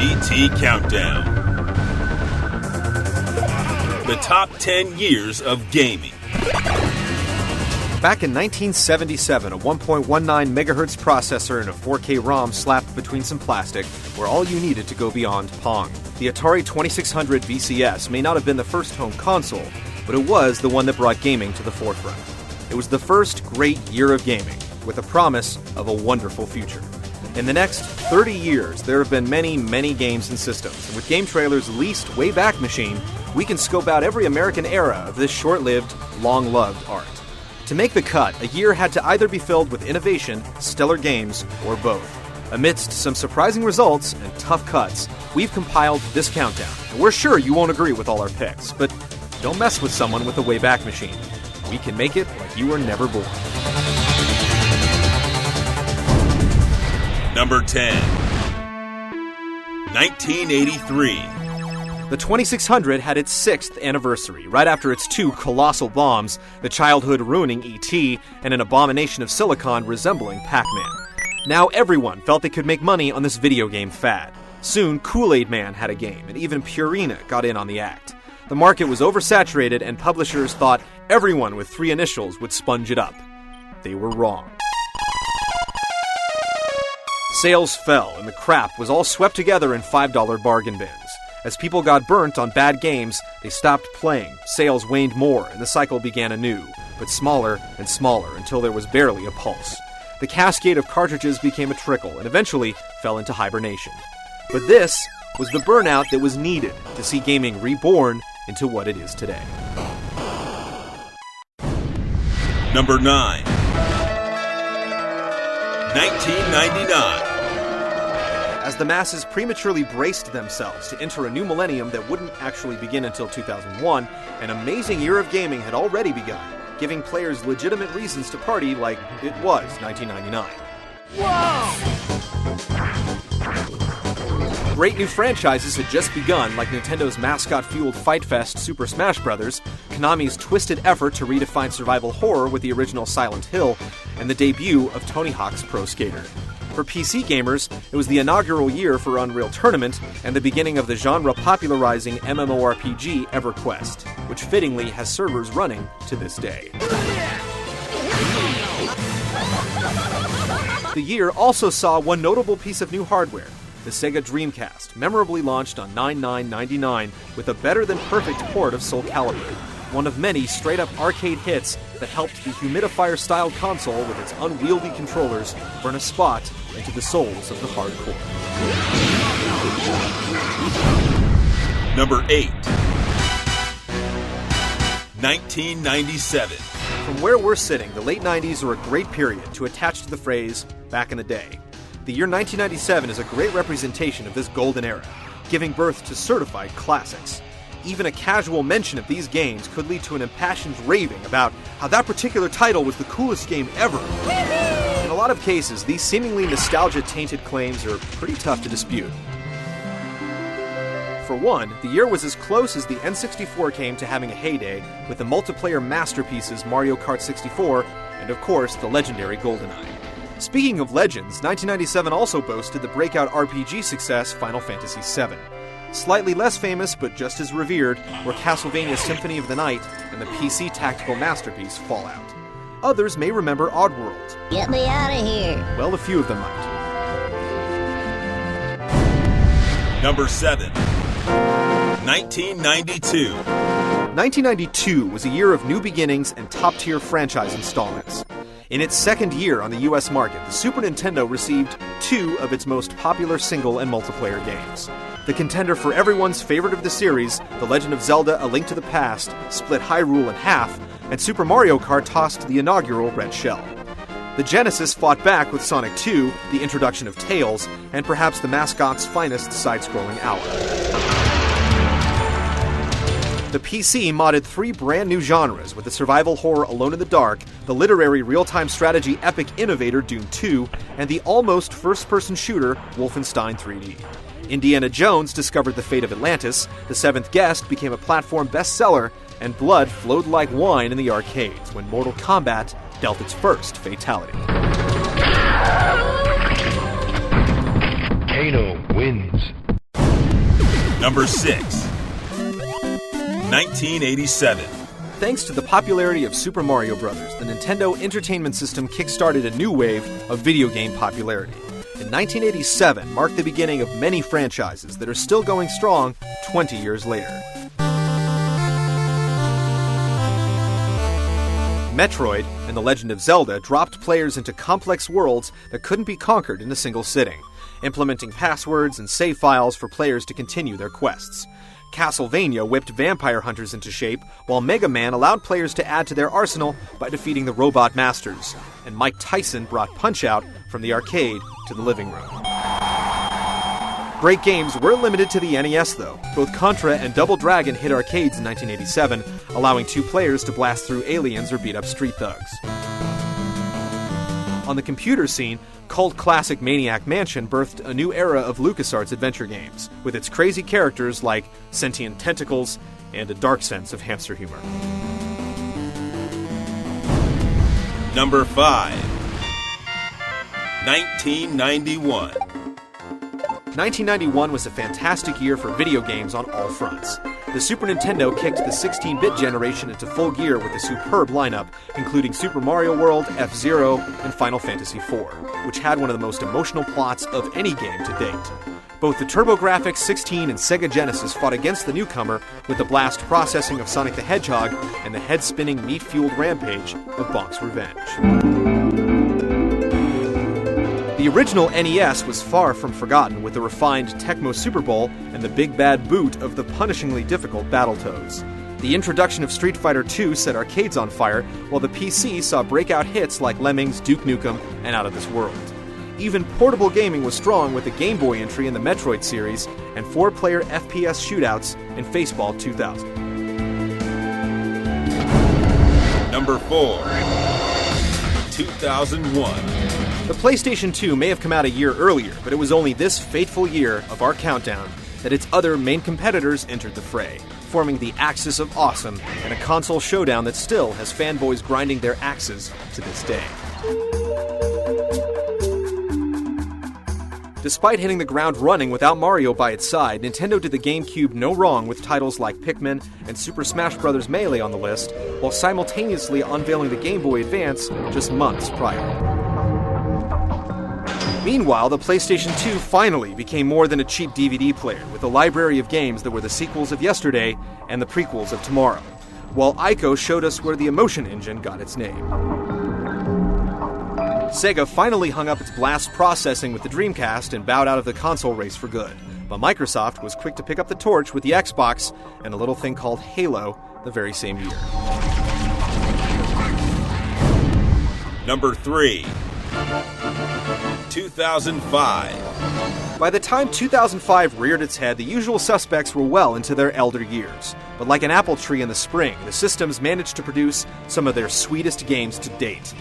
GT Countdown. The top 10 years of gaming. Back in 1977, a 1.19 megahertz processor and a 4K ROM slapped between some plastic were all you needed to go beyond Pong. The Atari 2600 VCS may not have been the first home console, but it was the one that brought gaming to the forefront. It was the first great year of gaming, with a promise of a wonderful future. In the next 30 years, there have been many, many games and systems, and with GameTrailers' leased Wayback Machine, we can scope out every American era of this short-lived, long-loved art. To make the cut, a year had to either be filled with innovation, stellar games, or both. Amidst some surprising results and tough cuts, we've compiled this countdown, and we're sure you won't agree with all our picks, but don't mess with someone with a Wayback Machine. We can make it like you were never born. Number 10. 1983. The 2600 had its 6th anniversary, right after its 2 colossal bombs, the childhood-ruining E.T. and an abomination of silicon resembling Pac-Man. Now everyone felt they could make money on this video game fad. Soon, Kool-Aid Man had a game, and even Purina got in on the act. The market was oversaturated, and publishers thought everyone with 3 initials would sponge it up. They were wrong. Sales fell, and the crap was all swept together in $5 bargain bins. As people got burnt on bad games, they stopped playing, sales waned more, and the cycle began anew, but smaller and smaller until there was barely a pulse. The cascade of cartridges became a trickle, and eventually fell into hibernation. But this was the burnout that was needed to see gaming reborn into what it is today. Number 9. 1999. As the masses prematurely braced themselves to enter a new millennium that wouldn't actually begin until 2001, an amazing year of gaming had already begun, giving players legitimate reasons to party like it was 1999. Whoa! Great new franchises had just begun, like Nintendo's mascot-fueled fight fest Super Smash Bros., Konami's twisted effort to redefine survival horror with the original Silent Hill, and the debut of Tony Hawk's Pro Skater. For PC gamers, it was the inaugural year for Unreal Tournament and the beginning of the genre-popularizing MMORPG EverQuest, which fittingly has servers running to this day. The year also saw one notable piece of new hardware, the Sega Dreamcast, memorably launched on 9/9/99 with a better-than-perfect port of Soul Calibur, one of many straight-up arcade hits that helped the humidifier-styled console with its unwieldy controllers burn a spot into the souls of the hardcore. Number 8. 1997. From where we're sitting, the late 90s are a great period to attach to the phrase, back in the day. The year 1997 is a great representation of this golden era, giving birth to certified classics. Even a casual mention of these games could lead to an impassioned raving about how that particular title was the coolest game ever. In a lot of cases, these seemingly nostalgia-tainted claims are pretty tough to dispute. For one, the year was as close as the N64 came to having a heyday with the multiplayer masterpieces Mario Kart 64 and, of course, the legendary GoldenEye. Speaking of legends, 1997 also boasted the breakout RPG success Final Fantasy VII. Slightly less famous, but just as revered, were Castlevania Symphony of the Night and the PC tactical masterpiece Fallout. Others may remember Oddworld. Get me out of here! Well, a few of them might. Number 7. 1992. 1992 was a year of new beginnings and top-tier franchise installments. In its second year on the US market, the Super Nintendo received 2 of its most popular single and multiplayer games. The contender for everyone's favorite of the series, The Legend of Zelda: A Link to the Past, split Hyrule in half, and Super Mario Kart tossed the inaugural Red Shell. The Genesis fought back with Sonic 2, the introduction of Tails, and perhaps the mascot's finest side-scrolling hour. The PC modded 3 brand new genres with the survival horror Alone in the Dark, the literary real-time strategy epic innovator Doom 2, and the almost first-person shooter Wolfenstein 3D. Indiana Jones discovered the fate of Atlantis, The Seventh Guest became a platform bestseller, and blood flowed like wine in the arcades when Mortal Kombat dealt its first fatality. Kano wins. Number 6. 1987. Thanks to the popularity of Super Mario Bros., the Nintendo Entertainment System kickstarted a new wave of video game popularity. In 1987 marked the beginning of many franchises that are still going strong 20 years later. Metroid and The Legend of Zelda dropped players into complex worlds that couldn't be conquered in a single sitting, implementing passwords and save files for players to continue their quests. Castlevania whipped vampire hunters into shape, while Mega Man allowed players to add to their arsenal by defeating the Robot Masters, and Mike Tyson brought Punch-Out from the arcade to the living room. Great games were limited to the NES, though. Both Contra and Double Dragon hit arcades in 1987, allowing two players to blast through aliens or beat up street thugs. On the computer scene, cult classic Maniac Mansion birthed a new era of LucasArts adventure games, with its crazy characters like sentient tentacles and a dark sense of hamster humor. Number 5. 1991. 1991 was a fantastic year for video games on all fronts. The Super Nintendo kicked the 16-bit generation into full gear with a superb lineup, including Super Mario World, F-Zero, and Final Fantasy IV, which had one of the most emotional plots of any game to date. Both the TurboGrafx 16 and Sega Genesis fought against the newcomer with the blast processing of Sonic the Hedgehog and the head-spinning, meat-fueled rampage of Bonk's Revenge. The original NES was far from forgotten, with the refined Tecmo Super Bowl and the big bad boot of the punishingly difficult Battletoads. The introduction of Street Fighter II set arcades on fire, while the PC saw breakout hits like Lemmings, Duke Nukem, and Out of This World. Even portable gaming was strong with the Game Boy entry in the Metroid series and 4-player FPS shootouts in Faceball 2000. Number 4. 2001. The PlayStation 2 may have come out a year earlier, but it was only this fateful year of our countdown that its other main competitors entered the fray, forming the Axis of Awesome and a console showdown that still has fanboys grinding their axes to this day. Despite hitting the ground running without Mario by its side, Nintendo did the GameCube no wrong with titles like Pikmin and Super Smash Bros. Melee on the list, while simultaneously unveiling the Game Boy Advance just months prior. Meanwhile, the PlayStation 2 finally became more than a cheap DVD player, with a library of games that were the sequels of yesterday and the prequels of tomorrow, while Ico showed us where the Emotion Engine got its name. Sega finally hung up its blast processing with the Dreamcast and bowed out of the console race for good, but Microsoft was quick to pick up the torch with the Xbox and a little thing called Halo the very same year. Number 3. 2005. By the time 2005 reared its head, the usual suspects were well into their elder years. But like an apple tree in the spring, the systems managed to produce some of their sweetest games to date.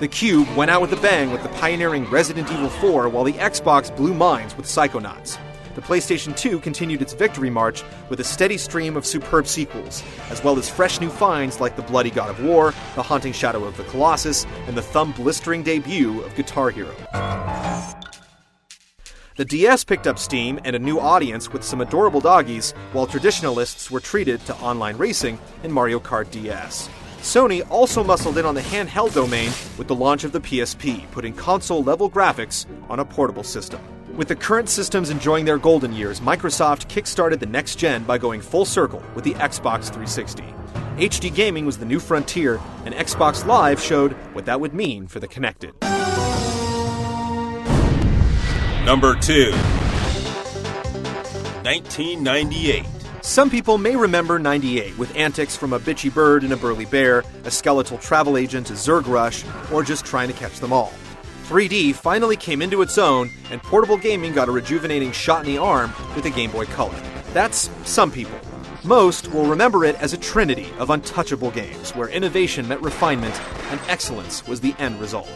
The Cube went out with a bang with the pioneering Resident Evil 4, while the Xbox blew minds with Psychonauts. The PlayStation 2 continued its victory march with a steady stream of superb sequels, as well as fresh new finds like The Bloody God of War, The Haunting Shadow of the Colossus, and the thumb-blistering debut of Guitar Hero. The DS picked up steam and a new audience with some adorable doggies, while traditionalists were treated to online racing in Mario Kart DS. Sony also muscled in on the handheld domain with the launch of the PSP, putting console-level graphics on a portable system. With the current systems enjoying their golden years, Microsoft kickstarted the next gen by going full circle with the Xbox 360. HD gaming was the new frontier, and Xbox Live showed what that would mean for the connected. Number 2. 1998. Some people may remember 98 with antics from a bitchy bird and a burly bear, a skeletal travel agent, a Zerg rush, or just trying to catch them all. 3D finally came into its own, and portable gaming got a rejuvenating shot in the arm with the Game Boy Color. That's some people. Most will remember it as a trinity of untouchable games, where innovation met refinement and excellence was the end result.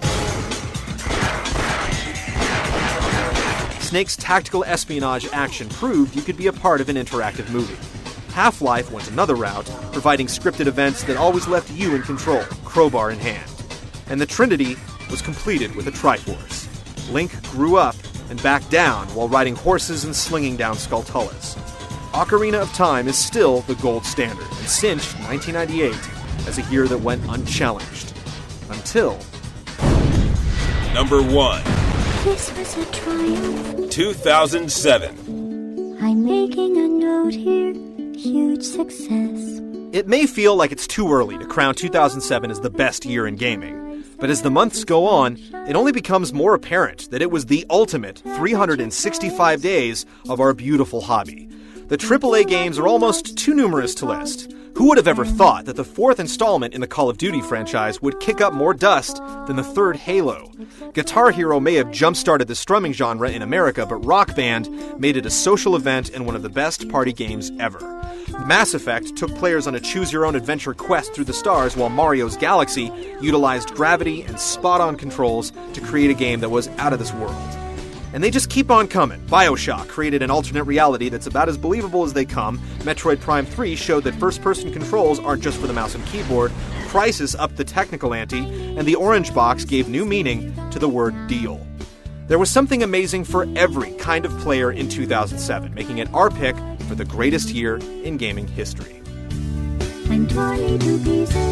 Snake's tactical espionage action proved you could be a part of an interactive movie. Half-Life went another route, providing scripted events that always left you in control, crowbar in hand. And the Trinity was completed with a Triforce. Link grew up and back down while riding horses and slinging down Skulltulas. Ocarina of Time is still the gold standard, and cinched 1998 as a year that went unchallenged. Until... Number 1. This was a triumph. 2007. I'm making a note here. Huge success. It may feel like it's too early to crown 2007 as the best year in gaming, but as the months go on, it only becomes more apparent that it was the ultimate 365 days of our beautiful hobby. The AAA games are almost too numerous to list. Who would have ever thought that the fourth installment in the Call of Duty franchise would kick up more dust than the third Halo? Guitar Hero may have jump-started the strumming genre in America, but Rock Band made it a social event and one of the best party games ever. Mass Effect took players on a choose-your-own-adventure quest through the stars, while Mario's Galaxy utilized gravity and spot-on controls to create a game that was out of this world. And they just keep on coming. BioShock created an alternate reality that's about as believable as they come. Metroid Prime 3 showed that first-person controls aren't just for the mouse and keyboard. Crysis upped the technical ante, and the Orange Box gave new meaning to the word deal. There was something amazing for every kind of player in 2007, making it our pick for the greatest year in gaming history. I'm torn into pieces.